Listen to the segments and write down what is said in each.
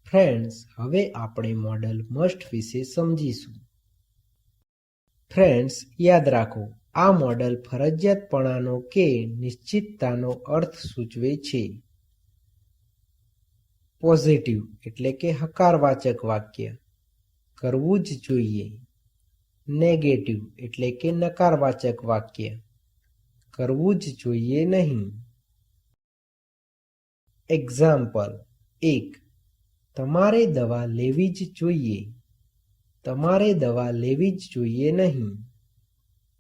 Friends, હવે આપણે model must વિશે સમજીશું. ફ્રેન્ડ્સ, યાદ રાખો, આ મોડલ ફરજિયાતપણાનો કે નિશ્ચિતતાનો અર્થ સૂચવે છે. પોઝિટિવ એટલે કે હકારવાચક વાક્ય, કરવું જ જોઈએ. નેગેટિવ એટલે કે નકારવાચક વાક્ય, કરવું જ જોઈએ નહીં. એક્ઝામ્પલ 1. તમારે દવા લેવી જ જોઈએ. તમારે દવા લેવી જ જોઈએ નહીં.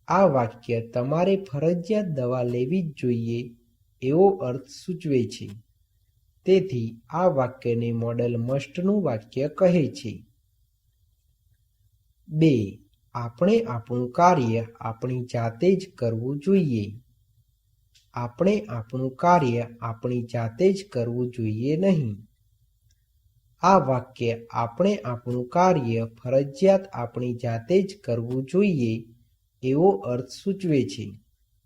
આ વાક્ય તમારે ફરજિયાત દવા લેવી જ જોઈએ એવો અર્થ સૂચવે છે. તેથી આ વાક્યને મોડલ મસ્ટનું વાક્ય કહે છે. 2. આપણે આપણું કાર્ય આપણી જાતે જ કરવું જોઈએ. આપણે આપણું કાર્ય આપણી જાતે જ કરવું જોઈએ નહીં. આ વાક્ય આપણે આપણું કાર્ય ફરજિયાત આપણી જાતે જ કરવું જોઈએ એવો અર્થ સૂચવે છે.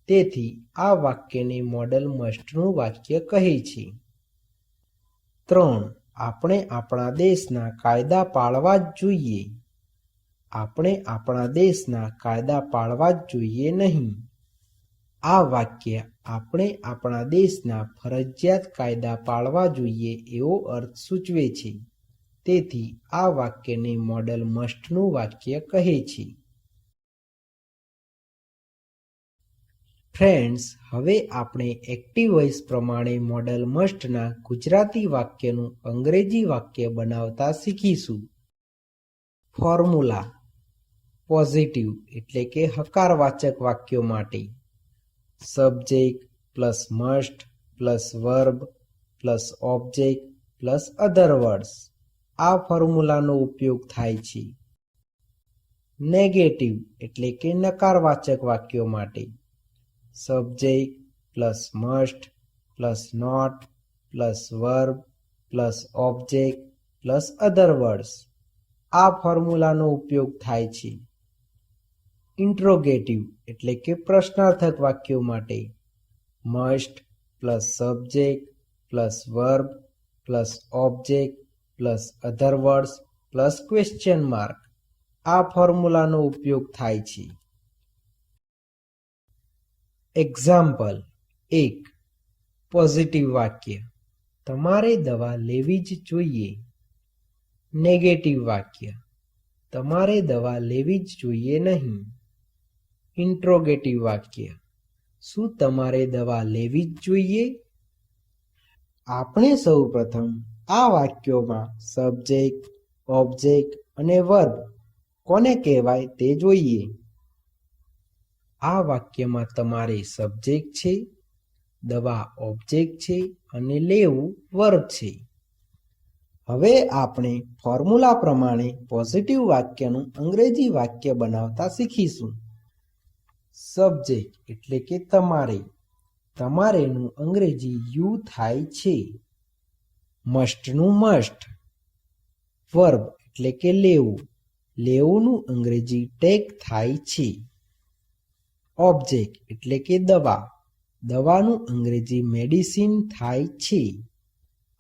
તેથી આ વાક્યને મોડલ મસ્ટનું વાક્ય કહે છે. 3. આપણે આપણા દેશના કાયદા પાળવા જ જોઈએ. આપણે આપણા દેશના કાયદા પાળવા જ જોઈએ નહીં. આ વાક્ય આપણે આપણા દેશના ફરજિયાત કાયદા પાળવા જોઈએ એવો અર્થ સૂચવે છે. તેથી આ વાક્યને મોડલ મસ્ટનું વાક્ય કહે છે. ફ્રેન્ડ્સ, હવે આપણે એક્ટિવ વોઇસ પ્રમાણે મોડલ મસ્ટના ગુજરાતી વાક્યનું અંગ્રેજી વાક્ય બનાવતા શીખીશું. ફોર્મ્યુલા. પોઝિટિવ એટલે કે હકારવાચક વાક્યો માટે subject plus must plus verb plus object plus other words. આ ફોર્મ્યુલાનો ઉપયોગ થાય છે. નેગેટિવ એટલે કે નકારવાચક વાક્યો માટે subject plus must plus not plus verb plus object plus other words. આ ફોર્મ્યુલાનો ઉપયોગ થાય છે. ઇન્ટ્રોગેટિવ એટલે કે પ્રશ્નાર્થક વાક્યો માટે must plus subject plus verb plus object plus other words plus question mark. આ ફોર્મ્યુલાનો ઉપયોગ થાય છે. એક્ઝામ્પલ 1. પોઝિટિવ વાક્ય, તમારે દવા લેવી જ જોઈએ. નેગેટિવ વાક્ય, તમારે દવા લેવી જ જોઈએ નહીં. ઇન્ટ્રોગેટિવ વાક્ય, શું તમારે દવા લેવી જ જોઈએ? આપણે સૌપ્રથમ આ વાક્યોમાં સબ્જેક્ટ, ઓબ્જેક્ટ અને વર્બ કોને કહેવાય તે જોઈએ. આ વાક્યમાં તમારે સબ્જેક્ટ છે, દવા ઓબ્જેક્ટ છે અને લેવું વર્બ છે. હવે આપણે ફોર્મ્યુલા પ્રમાણે પોઝિટિવ વાક્યનું અંગ્રેજી વાક્ય બનાવતા શીખીશું. સબ્જેક્ટ એટલે કે તમારે, તમારેનું અંગ્રેજી યુ થાય છે. મસ્ટનું મસ્ટ. વર્બ એટલે કે લેવું, લેવુંનું અંગ્રેજી ટેક થાય છે. ઓબ્જેક્ટ એટલે કે દવા, દવાનું અંગ્રેજી મેડિસિન થાય છે.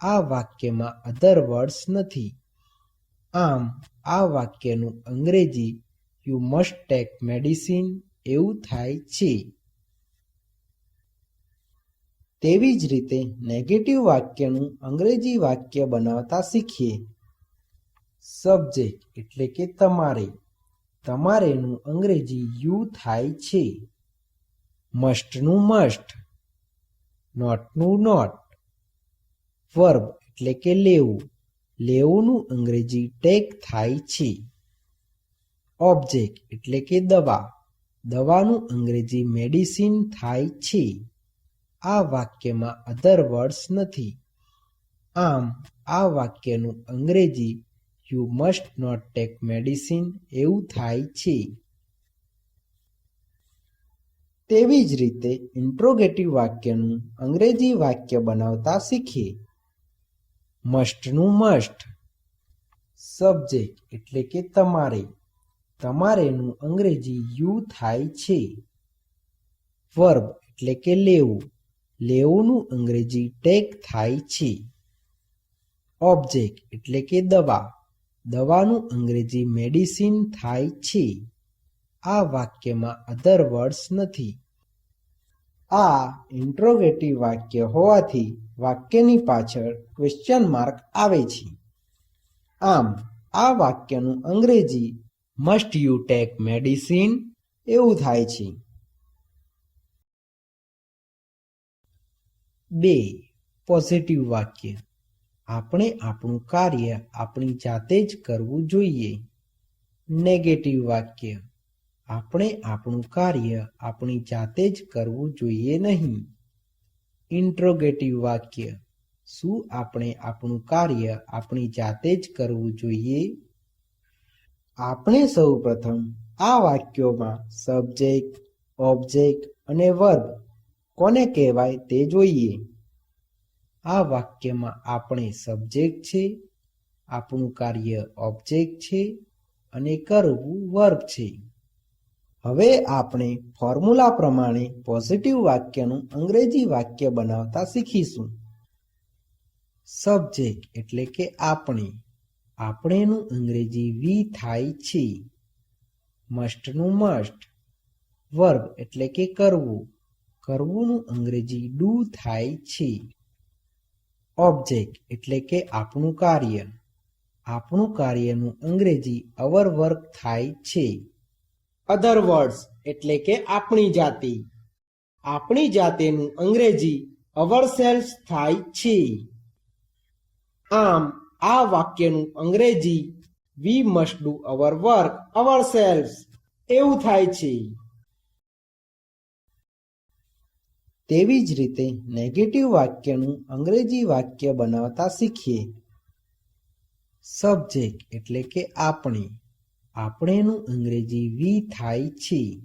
આ વાક્યમાં અધર વર્ડ્સ નથી. આમ આ વાક્યનું અંગ્રેજી યુ મસ્ટ ટેક મેડિસિન એવું થાય છે. તેવી જ રીતે નેગેટિવ વાક્યનું અંગ્રેજી વાક્ય બનાવતા શીખીએ. સબ્જેક્ટ એટલે કે તમારે, તમારેનું અંગ્રેજી યુ થાય છે. મસ્ટનું મસ્ટ, નોટનું નોટ. વર્બ એટલે કે લેવું, લેવુંનું અંગ્રેજી ટેક થાય છે. ઓબ્જેક્ટ એટલે કે દવા, દવાનું અંગ્રેજી મેડિસિન થાય છે. આ વાક્યમાં અધર વર્ડ્સ નથી. આમ આ વાક્યનું અંગ્રેજી you must not take medicine એવું થાય છે. તેવી જ રીતે ઇન્ટ્રોગેટિવ વાક્યનું અંગ્રેજી વાક્ય બનાવતા શીખીએ. મસ્ટનું મસ્ટ. સબ્જેક્ટ એટલે કે તમારે, તમારેનું અંગ્રેજી યુ થાય છે. વર્બ એટલે કે લેવું, લેવુંનું અંગ્રેજી ટેક થાય છે. ઓબ્જેક્ટ એટલે કે દવા. દવાનું અંગ્રેજી મેડિસિન થાય છે. આ વાક્યમાં અધર વર્ડ્સ નથી. આ ઇન્ટ્રોગેટિવ વાક્ય હોવાથી વાક્યની પાછળ ક્વેશ્ચન માર્ક આવે છે. આમ આ વાક્યનું અંગ્રેજી મસ્ટ યુ ટેક મેડિસિન એવું થાય છે. 2. પોઝિટિવ વાક્ય. આપણે આપણું કાર્ય આપણી જાતે જ કરવું જોઈએ. નેગેટિવ વાક્ય. આપણે આપણું કાર્ય આપણી જાતે જ કરવું જોઈએ નહીં. ઇન્ટ્રોગેટિવ વાક્ય. શું આપણે આપણું કાર્ય આપણી જાતે જ કરવું જોઈએ? આપણે સૌ પ્રથમ આ વાક્યોમાં સબ્જેક્ટ, ઓબ્જેક્ટ અને વર્બ કોને કહેવાય તે જોઈએ. આ વાક્યમાં આપણે સબ્જેક્ટ છે, આપણું કાર્ય ઓબ્જેક્ટ છે અને કરવું વર્બ છે. હવે આપણે ફોર્મ્યુલા પ્રમાણે પોઝિટિવ વાક્યનું અંગ્રેજી વાક્ય બનાવતા શીખીશું. સબ્જેક્ટ એટલે કે આપણે. આપણેનું અંગ્રેજી વી થાય છે. મસ્ટનું મસ્ટ. વર્બ એટલે કે કરવું. કરવુંનું અંગ્રેજી ડુ થાય છે. ઓબ્જેક્ટ એટલે કે આપણું કાર્ય. આપણું કાર્યનું અંગ્રેજી અવર વર્ક થાય છે. અધર વર્ડ્સ એટલે કે આપણી જાતિ. આપણી જાતેનું અંગ્રેજી અવર સેલ્સ થાય છે. આમ આ વાક્યનું અંગ્રેજી we must do our work ourselves એવું થાય છે. તેવી જ રીતે નેગેટિવ વાક્યનું અંગ્રેજી વાક્ય બનાવતા શીખીએ. સબ્જેક્ટ એટલે કે આપણે. આપણેનું અંગ્રેજી વી થાય છે.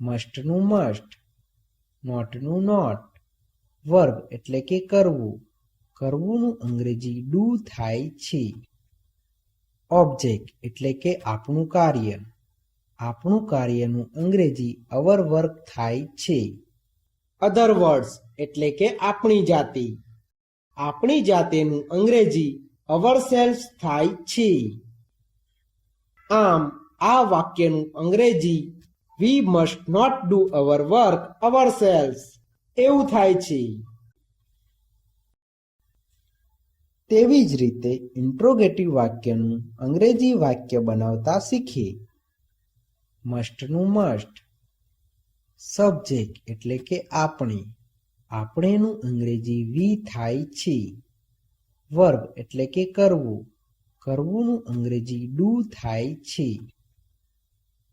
મસ્ટનું મસ્ટ. નોટનું નોટ. વર્બ એટલે કે કરવું. કરવુંનું અંગ્રેજી ડુ થાય છે. ઓબ્જેક્ટ એટલે કે આપણું કાર્ય. આપણું કાર્યનું અંગ્રેજી અવર વર્ક થાય છે. અધર વર્ડ્સ એટલે કે આપણી જાતિ. આપણી જાતેનું અંગ્રેજી અવર સેલ્સ થાય છે. આમ આ વાક્યનું અંગ્રેજી we must not do our work ourselves એવું થાય છે. તેવી જ રીતે ઇન્ટ્રોગેટિવ વાક્યનું અંગ્રેજી વાક્ય બનાવતા શીખીએ. મસ્ટનું મસ્ટ. સબ્જેક્ટ એટલે કે આપણે. આપણેનું અંગ્રેજી વી થાય છે. વર્બ એટલે કે કરવું. કરવુંનું અંગ્રેજી ડુ થાય છે.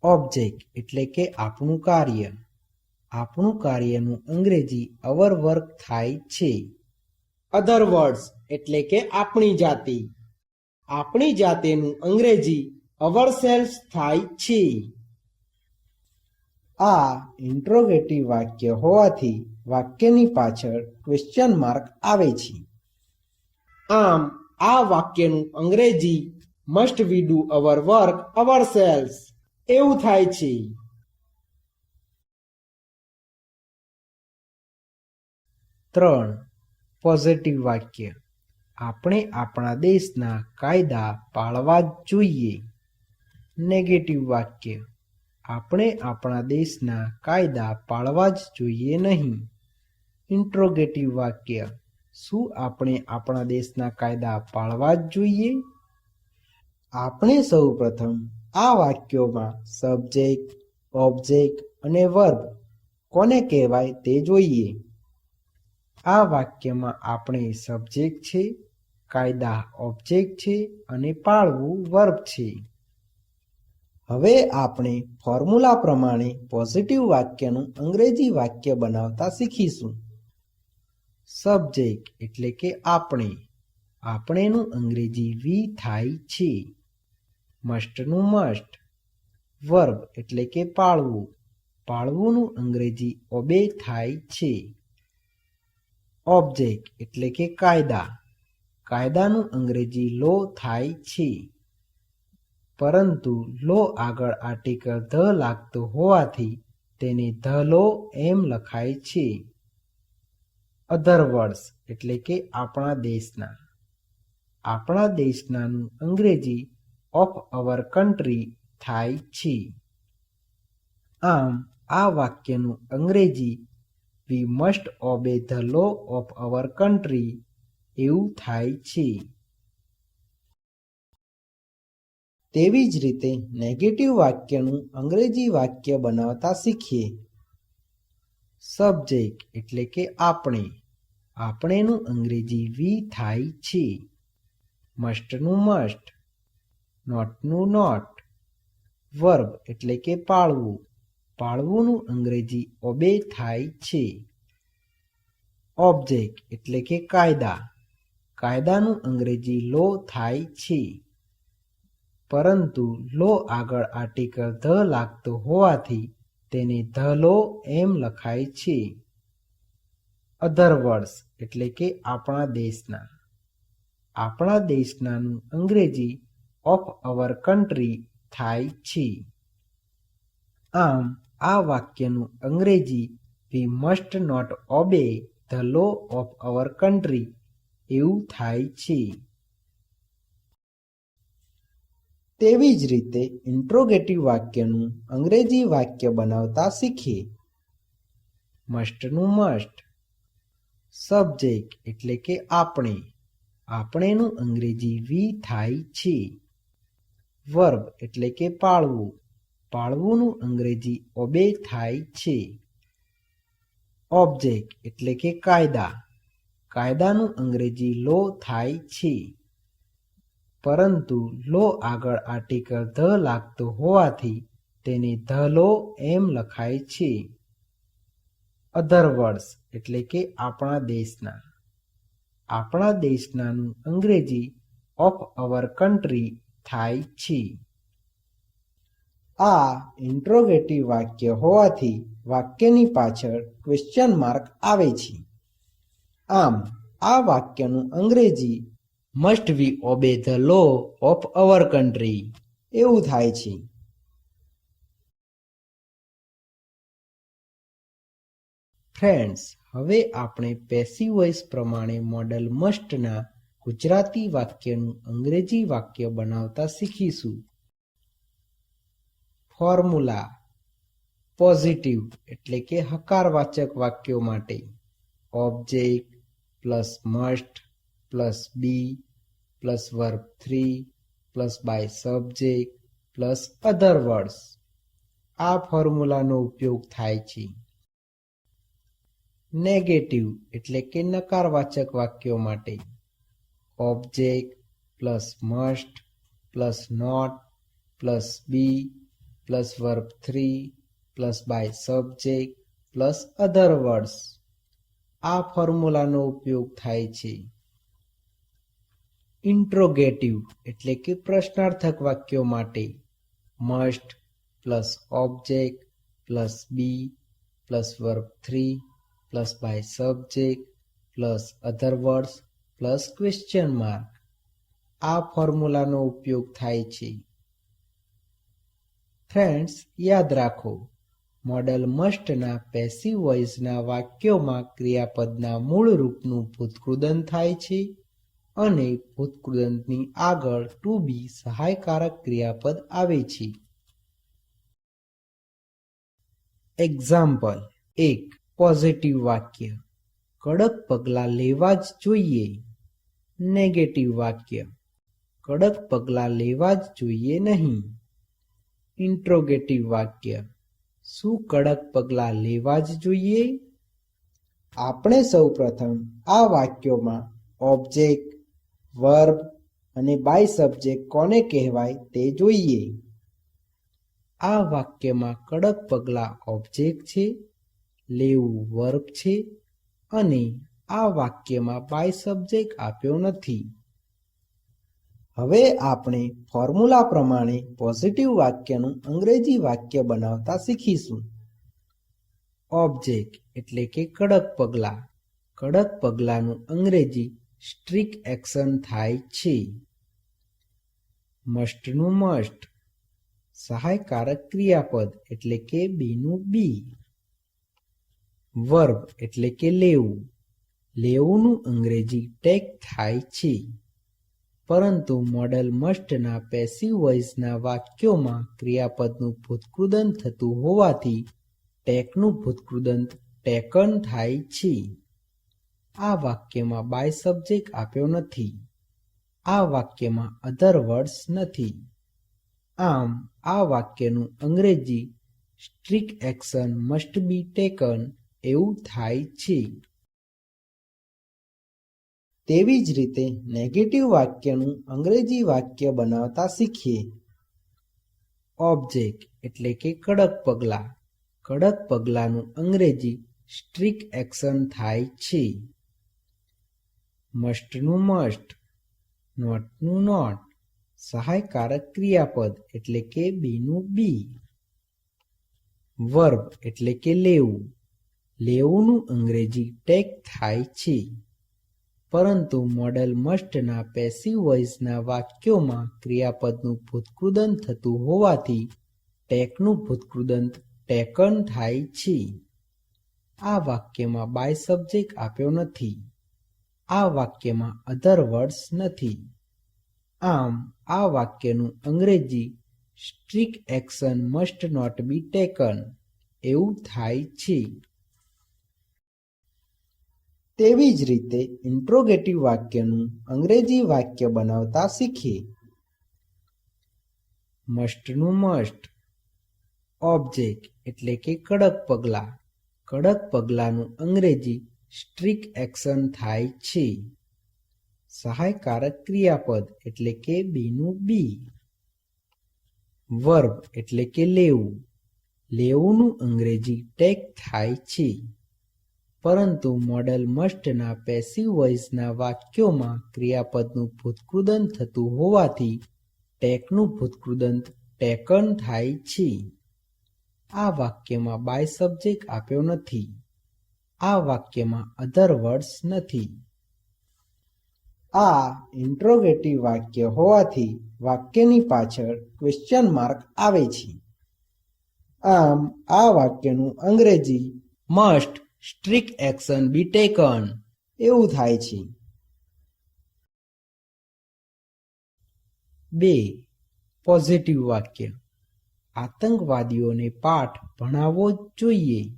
ઓબ્જેક્ટ એટલે કે આપણું કાર્ય. આપણું કાર્યનું અંગ્રેજી અવર વર્ક થાય છે. અધર વર્ડ્સ એટલે કે આપણી જાતિ. આપણી જાતેનું અંગ્રેજી અવર સેલ્સ થાય છે. આ ઇન્ટ્રોગેટિવ વાક્ય હોવાથી વાક્યની પાછળ ક્વેશ્ચન માર્ક આવે છે. આમ આ વાક્યનું અંગ્રેજી must we do our work ourselves એવું થાય છે. 3. પોઝિટિવ વાક્ય. આપણે આપણા દેશના કાયદા પાળવા જ જોઈએ. નેગેટિવ વાક્ય. આપણે આપણા દેશના કાયદા પાળવા જ જોઈએ નહીં. ઇન્ટ્રોગેટિવ વાક્ય. શું આપણે આપણા દેશના કાયદા પાળવા જ જોઈએ? આપણે સૌ પ્રથમ આ વાક્યોમાં સબ્જેક્ટ, ઓબ્જેક્ટ અને વર્બ કોને કહેવાય તે જોઈએ. આ વાક્યમાં આપણે સબ્જેક્ટ છે, કાયદા ઓબ્જેક્ટ છે અને પાળવું વર્બ છે. હવે આપણે ફોર્મ્યુલા પ્રમાણે પોઝિટિવ વાક્યનું અંગ્રેજી વાક્ય બનાવતા શીખીશું. સબ્જેક્ટ એટલે કે આપણે. આપણેનું અંગ્રેજી વી થાય છે. મસ્ટનું મસ્ટ. વર્બ એટલે કે પાળવું. પાળવુંનું અંગ્રેજી ઓબે થાય છે. ઓબ્જેક્ટ એટલે કે કાયદા. કાયદાનું અંગ્રેજી લો થાય છે. પરંતુ લો આગળ આર્ટિકલ ધ લાગતું હોવાથી તેને ધ લો એમ લખાય છે. અધર વર્ડ્સ એટલે કે આપણા દેશના. આપણા દેશનાનું અંગ્રેજી ઓફ અવર કન્ટ્રી થાય છે. આમ આ વાક્યનું અંગ્રેજી we must obey the law of our country એવું થાય છે. તેવી જ રીતે નેગેટિવ વાક્યનું અંગ્રેજી વાક્ય બનાવતા શીખીએ. સબ્જેક્ટ એટલે કે આપણે, આપણેનું અંગ્રેજી વી થાય છે. મસ્ટનું મસ્ટ, નોટનું નોટ. વર્બ એટલે કે પાળવું, પાળવુંનું અંગ્રેજી ઓબે થાય છે. ઓબ્જેક્ટ એટલે કે કાયદા, કાયદાનું અંગ્રેજી લો થાય છે. પરંતુ લો આગળ આર્ટિકલ ધ લાગતો હોવાથી તેને ધ લો એમ લખાય છે. અધર વર્ડ્સ એટલે કે આપણા દેશના, આપણા દેશનાનું અંગ્રેજી ઓફ અવર કન્ટ્રી થાય છે. આમ આ વાક્યનું અંગ્રેજી we must not obey the law of our country એવું થાય છે. તેવી જ રીતે ઇન્ટ્રોગેટિવ વાક્યનું અંગ્રેજી વાક્ય બનાવતા શીખીએ. મસ્ટનું મસ્ટ, સબ્જેક્ટ એટલે કે આપણે, આપણેનું અંગ્રેજી વી થાય છે. વર્બ એટલે કે પાળવું, પાળવુંનું અંગ્રેજી ઓબે થાય છે. ઓબ્જેક્ટ એટલે કે કાયદા, કાયદાનું અંગ્રેજી લો થાય છે. પરંતુ લો આગળ આર્ટિકલ ધ લાગતો હોવાથી તેને ધ લો એમ લખાય છે. અધર વર્ડ્સ એટલે કે આપણા દેશના, આપણા દેશનાનું અંગ્રેજી ઓફ અવર કન્ટ્રી થાય છે. આ ઇન્ટ્રોગેટિવ વાક્ય હોવાથી વાક્યની પાછળ ક્વેશ્ચન માર્ક આવે છે. આમ આ વાક્યનું અંગ્રેજી must we obey the law of our country એવું થાય છે. ફ્રેન્ડ્સ, હવે આપણે પેસિવ વોઇસ પ્રમાણે મોડલ મસ્ટના ગુજરાતી વાક્યનું અંગ્રેજી વાક્ય બનાવતા શીખીશું. ફોર્મ્યુલા. પોઝિટિવ એટલે કે હકારવાચક વાક્યો માટે object plus must plus be plus verb 3 plus by subject plus other words. આ ફોર્મ્યુલાનો ઉપયોગ થાય છે. નેગેટિવ એટલે કે નકારવાચક વાક્યો માટે object plus must plus not plus be plus verb 3 plus by subject plus other words. આ ફોર્મ્યુલાનો ઉપયોગ થાય છે. ઇન્ટ્રોગેટિવ એટલે કે પ્રશ્નાર્થક વાક્યો માટે must plus object plus be plus verb 3 plus by subject plus other words plus question mark. આ ફોર્મ્યુલાનો ઉપયોગ થાય છે. ફ્રેન્ડ્સ, યાદ રાખો, મોડલ મસ્ટના પેસિવ વોઇસના વાક્યોમાં ક્રિયાપદના મૂળ રૂપનું ભૂતકૃદંત થાય છે અને ભૂતકૃદંતની આગળ ટુ બી સહાયકારક ક્રિયાપદ આવે છે. એક્ઝામ્પલ 1. પોઝિટિવ વાક્ય કડક પગલાં લેવા જ જોઈએ. નેગેટિવ વાક્ય કડક પગલાં લેવા જ જોઈએ નહીં. ઇન્ટ્રોગેટિવ વાક્ય શું કડક પગલાં લેવા જ જોઈએ? આપણે સૌપ્રથમ આ વાક્યોમાં ઓબ્જેક્ટ, વર્બ અને બાય સબ્જેક્ટ કોને કહેવાય તે જોઈએ. આ વાક્યમાં કડક પગલાં ઓબ્જેક્ટ છે, લેવું વર્બ છે અને આ વાક્યમાં બાય સબ્જેક્ટ આપ્યો નથી. હવે આપણે ફોર્મ્યુલા પ્રમાણે પોઝિટિવ વાક્યનું અંગ્રેજી વાક્ય બનાવતા શીખીશું. ઓબ્જેક્ટ એટલે કે કડક પગલાં, કડક પગલાંનું અંગ્રેજી સ્ટ્રિક એક્શન થાય છે. મસ્ટનું મસ્ટ સહાયકારક ક્રિયાપદ એટલે કે બીનું બી. વર્બ એટલે કે લેવું, લેવુંનું અંગ્રેજી ટેક થાય છે. પરંતુ મોડલ મસ્ટના પેસિવ વોઇસના વાક્યોમાં ક્રિયાપદનું ભૂતકૃદંત થતું હોવાથી ટેકનું ભૂતકૃદંત ટેકન થાય છે. આ વાક્યમાં બાય સબ્જેક્ટ આપ્યો નથી. આ વાક્યમાં અધર વર્ડ્સ નથી. આમ આ વાક્યનું અંગ્રેજી strict action must be taken એવું થાય છે. તેવી જ રીતે નેગેટિવ વાક્યનું અંગ્રેજી વાક્ય બનાવતા શીખીએ. ઓબ્જેક્ટ એટલે કે કડક પગલાં. કડક પગલાંનું અંગ્રેજી સ્ટ્રિક્ટ એક્શન થાય છે. મસ્ટનું મસ્ટ, નોટનું નોટ, સહાયકારક ક્રિયાપદ એટલે કે બીનું બી. વર્બ એટલે કે લેવું. લેવુંનું અંગ્રેજી ટેક થાય છે. પરંતુ મોડલ મસ્ટના પેસિવ વોઇસના વાક્યોમાં ક્રિયાપદનું ભૂતકૃદંત થતું હોવાથી ટેકનું ભૂતકૃદંત ટેકન થાય છે. આ વાક્યમાં બાય સબ્જેક્ટ આપ્યો નથી. આ વાક્યમાં અધર વર્ડ્સ નથી. આમ આ વાક્યનું અંગ્રેજી strict action must not be taken એવું થાય છે. તેવી જ રીતે ઇન્ટ્રોગેટિવ વાક્યનું અંગ્રેજી વાક્ય બનાવતા શીખીએ. મસ્ટનું મસ્ટ. ઓબ્જેક્ટ એટલે કે કડક પગલાં. કડક પગલાંનું અંગ્રેજી સ્ટ્રિક્ટ એક્શન થાય છે. સહાયકારક ક્રિયાપદ એટલે કે બીનું બી. વર્બ એટલે કે લેવું. લેવુંનું અંગ્રેજી ટેક થાય છે. પરંતુ મોડલ મસ્ટના પેસિવ વોઇસના વાક્યોમાં ક્રિયાપદનું ભૂતકૃદંત થતું હોવાથી ટેકનું ભૂતકૃદંત ટેકન થાય છે. આ વાક્યમાં બાય સબ્જેક્ટ આપ્યો નથી. આ વાક્યમાં અધર વર્ડ્સ નથી. આ ઇન્ટ્રોગેટિવ વાક્ય હોવાથી વાક્યની પાછળ ક્વેશ્ચન માર્ક આવે છે. આમ આ વાક્યનું અંગ્રેજી મસ્ટ સ્ટ્રિક્ટ એક્શન બી ટેકન એવું થાય છે. 2. પોઝિટિવ વાક્ય. આતંકવાદીઓને પાઠ ભણાવવો જ જોઈએ.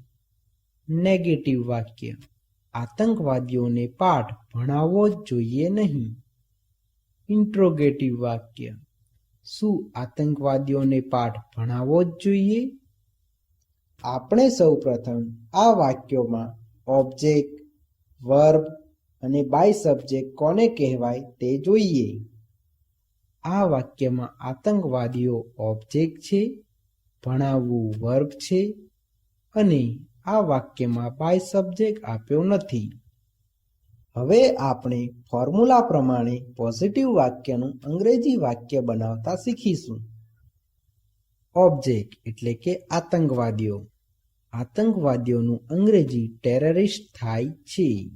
નેગેટિવ વાક્ય. આતંકવાદીઓને પાઠ ભણાવવો જ જોઈએ નહીં. ઇન્ટ્રોગેટિવ વાક્ય. શું આતંકવાદીઓને પાઠ ભણાવવો જ જોઈએ? આપણે સૌપ્રથમ આ વાક્યોમાં ઓબ્જેક્ટ, વર્બ અને બાય સબ્જેક્ટ કોને કહેવાય તે જોઈએ. આ વાક્યમાં આતંકવાદીઓ ઓબ્જેક્ટ છે, ભણાવવું વર્બ છે અને આ વાક્યમાં બાય સબ્જેક્ટ આપ્યો નથી. હવે આપણે ફોર્મ્યુલા પ્રમાણે પોઝિટિવ વાક્યનું અંગ્રેજી વાક્ય બનાવતા શીખીશું. ઓબ્જેક્ટ એટલે કે આતંકવાદીઓ. આતંકવાદીઓનું અંગ્રેજી ટેરરિસ્ટ થાય છે.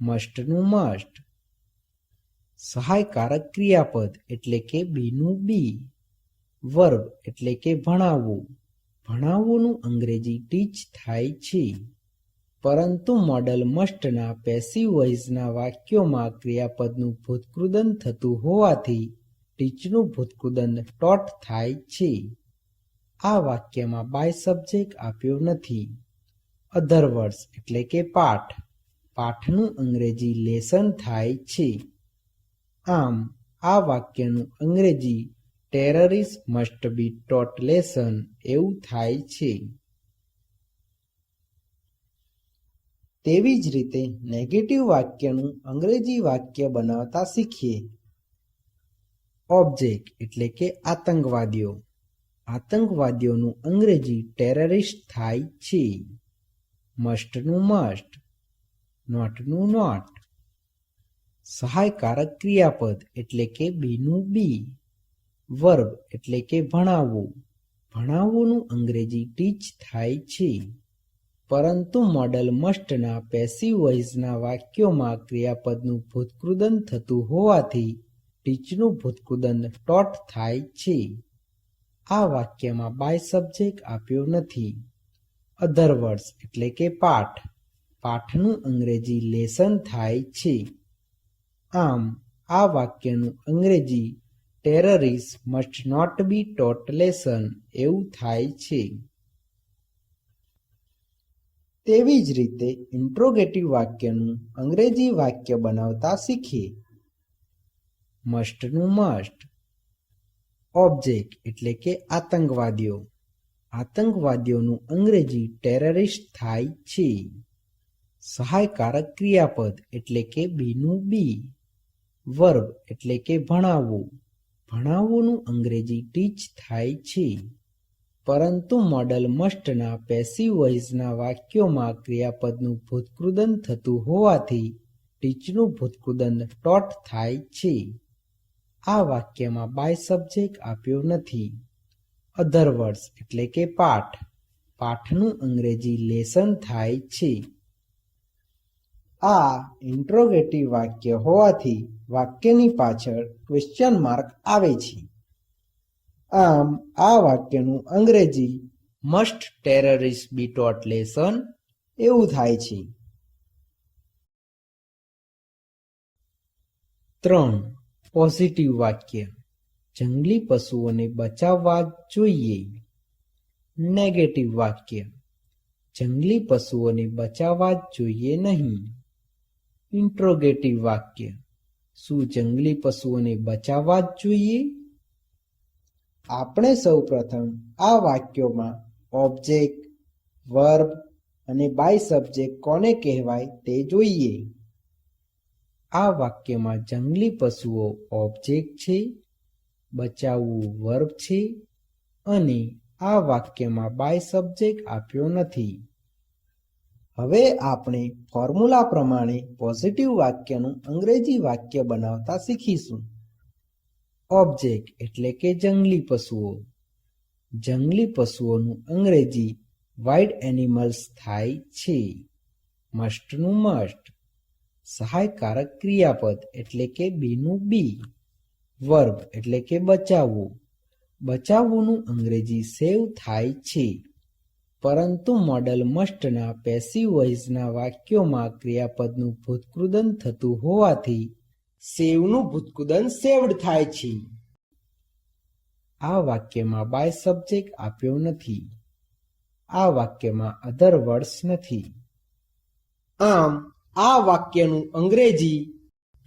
મસ્ટનું મસ્ટ. સહાયકારક ક્રિયાપદ એટલે કે બીનું બી. વર્બ એટલે કે ભણાવવું. ભણાવવુંનું અંગ્રેજી ટીચ થાય છે. પરંતુ મોડલ મસ્ટના પેસિવ વોઇસના વાક્યોમાં ક્રિયાપદનું ભૂતકૃદંત થતું હોવાથી ટીચનું ભૂતકૃદંત ટોટ થાય છે. આ વાક્યમાં બાય સબ્જેક્ટ આપ્યો નથી. અધર વર્ડ્સ એટલે કે પાઠ. પાઠનું અંગ્રેજી લેસન થાય છે. આમ આ વાક્યનું અંગ્રેજી terrorist must be taught lesson એવું થાય છે. તેવી જ રીતે નેગેટિવ વાક્યનું અંગ્રેજી વાક્ય બનાવતા શીખીએ. ઓબ્જેક્ટ એટલે કે આતંકવાદીઓ. આતંકવાદીઓનું અંગ્રેજી ટેરરિસ્ટ થાય છે. મસ્ટનું મસ્ટ, નોટનું નોટ. સહાયકારક ક્રિયાપદ એટલે કે બીનું બી. વર્બ એટલે કે ભણાવવું. ભણાવવુંનું અંગ્રેજી ટીચ થાય છે. પરંતુ મોડલ મસ્ટના પેસિવ વોઇસના વાક્યોમાં ક્રિયાપદનું ભૂતકૃદંત થતું હોવાથી ટીચનું ભૂતકૃદંત ટોટ થાય છે. આ વાક્યમાં બાય સબ્જેક્ટ આપ્યો નથી. અધર વર્ડ્સ એટલે કે પાઠ. પાઠનું અંગ્રેજી લેસન થાય છે. આમ આ વાક્યનું અંગ્રેજી terrorist must not be taught lesson એવું થાય છે. તેવી જ રીતે ઇન્ટ્રોગેટિવ વાક્યનું અંગ્રેજી વાક્ય બનાવતા શીખીએ. મસ્ટનું મસ્ટ. ઓબ્જેક્ટ એટલે કે આતંકવાદીઓ. આતંકવાદીઓનું અંગ્રેજી ટેરરિસ્ટ થાય છે. સહાયકારક ક્રિયાપદ એટલે કે બીનું બી. વર્બ એટલે કે ભણાવવું. ભણાવવુંનું અંગ્રેજી ટીચ થાય છે. પરંતુ મોડલ મસ્ટના પેસિવ વોઇસના વાક્યોમાં ક્રિયાપદનું ભૂતકૃદન થતું હોવાથી ટીચનું ભૂતકૃદન ટોટ થાય છે. આ વાક્યમાં બાય સબ્જેક્ટ આપ્યો નથી. અધર વર્ડ્સ એટલે કે પાઠ. પાઠનું અંગ્રેજી લેસન થાય છે. આ ઇન્ટ્રોગેટિવ વાક્ય હોવાથી વાક્યની પાછળ ક્વેશ્ચન માર્ક આવે છે. આમ આ વાક્યનું અંગ્રેજી મસ્ટ ટેરરિસ્ટ બી ટોટ લેસન એવું થાય છે. 3. પોઝિટિવ વાક્ય. જંગલી પશુઓને બચાવવા જ જોઈએ. નેગેટિવ વાક્ય. જંગલી પશુઓને બચાવવા જ જોઈએ નહીં. ઇન્ટ્રોગેટિવ વાક્ય. શું જંગલી પશુઓને બચાવવા જ જોઈએ? આપણે સૌપ્રથમ આ વાક્યોમાં ઓબ્જેક્ટ, વર્બ અને બાય સબ્જેક્ટ કોને કહેવાય તે જોઈએ. આ વાક્યમાં જંગલી પશુઓ ઓબ્જેક્ટ છે, બચાવવું વર્બ છે અને આ વાક્યમાં બાય સબ્જેક્ટ આપ્યો નથી. હવે આપણે ફોર્મ્યુલા પ્રમાણે પોઝિટિવ વાક્યનું અંગ્રેજી વાક્ય બનાવતા શીખીશું. ઓબ્જેક્ટ એટલે કે જંગલી પશુઓ. જંગલી પશુઓનું અંગ્રેજી વાઇલ્ડ એનિમલ્સ થાય છે. મસ્ટનું મસ્ટ. સહાયકારક ક્રિયાપદ એટલે કે બીનું બી. વર્બ એટલે કે બચાવવું. બચાવવુંનું અંગ્રેજી સેવ થાય છે. પરંતુ મોડલ મસ્ટના પેસિવ વોઇસના વાક્યોમાં ક્રિયાપદનું ભૂતકૃદન થતું હોવાથી સેવનું ભૂતકૃદન સેવ્ડ થાય છે. આ વાક્યમાં બાય સબ્જેક્ટ આપ્યો નથી. આ વાક્યમાં અધર વર્ડ્સ નથી. આમ આ વાક્યનું અંગ્રેજી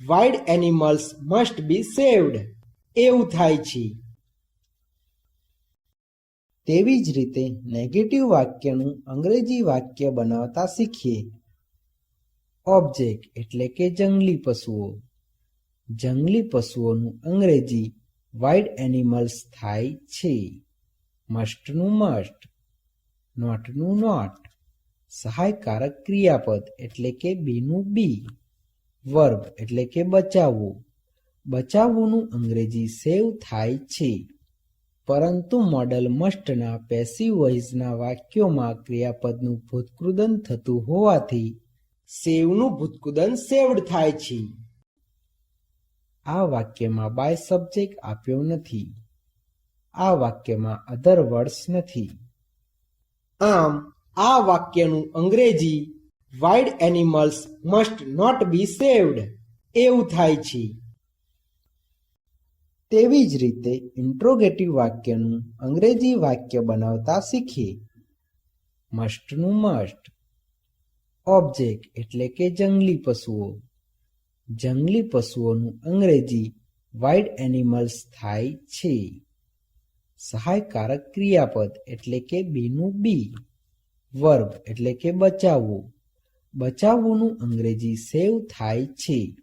wild animals must be saved એવું થાય છે. તેવી જ રીતે નેગેટિવ વાક્યનું અંગ્રેજી વાક્ય બનાવતા શીખીએ. ઓબ્જેક્ટ એટલે કે જંગલી પશુઓ. જંગલી પશુઓનું અંગ્રેજી વાઇલ્ડ એનિમલ્સ થાય છે. મસ્ટનું મસ્ટ. નોટનું નોટ. સહાયકારક ક્રિયાપદ એટલે કે બીનું બી. વર્બ એટલે કે બચાવવું. બચાવવુંનું અંગ્રેજી સેવ થાય છે. પરંતુ મોડલ મસ્ટના પેસિવ વોઇસના વાક્યોમાં ક્રિયાપદનું ભૂતકૃદન થતું હોવાથી સેવનું ભૂતકૃદન સેવ્ડ થાય છે. આ વાક્યમાં બાય સબ્જેક્ટ આપ્યો નથી. આ વાક્યમાં અધર વર્ડ્સ નથી. આમ આ વાક્યનું અંગ્રેજી wild animals must not be saved એવું થાય છે. તેવી જ રીતે ઇન્ટ્રોગેટિવ વાક્યનું અંગ્રેજી વાક્ય બનાવતા શીખીએ. મસ્ટનું મસ્ટ. ઓબ્જેક્ટ એટલે કે જંગલી પશુઓ. જંગલી પશુઓનું અંગ્રેજી વાઇલ્ડ એનિમલ્સ થાય છે. સહાયકારક ક્રિયાપદ એટલે કે બીનું બી. વર્બ એટલે કે બચાવવું. બચાવવુંનું અંગ્રેજી સેવ થાય છે.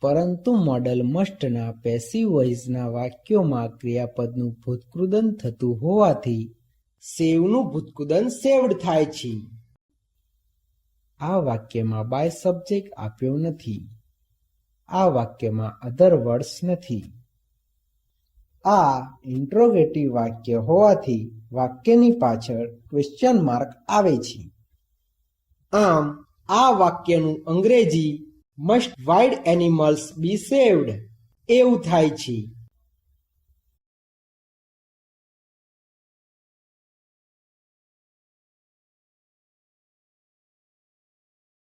પરંતુ મોડલ મસ્ટના પેસિવ વોઇસના વાક્યોમાં ક્રિયાપદનું ભૂતકૃદન થતું હોવાથી સેવનું ભૂતકૃદન સેવ્ડ થાય છે. આ વાક્યમાં બાય સબ્જેક્ટ આપ્યો નથી. આ વાક્યમાં અધર વર્ડ્સ નથી. આ ઇન્ટ્રોગેટિવ વાક્ય હોવાથી વાક્યની પાછળ ક્વેશ્ચન માર્ક આવે છે. આમ આ વાક્યનું અંગ્રેજી મસ્ટ વાઇલ્ડ એનિમલ્સ બી સેવ્ડ એવું થાય છે.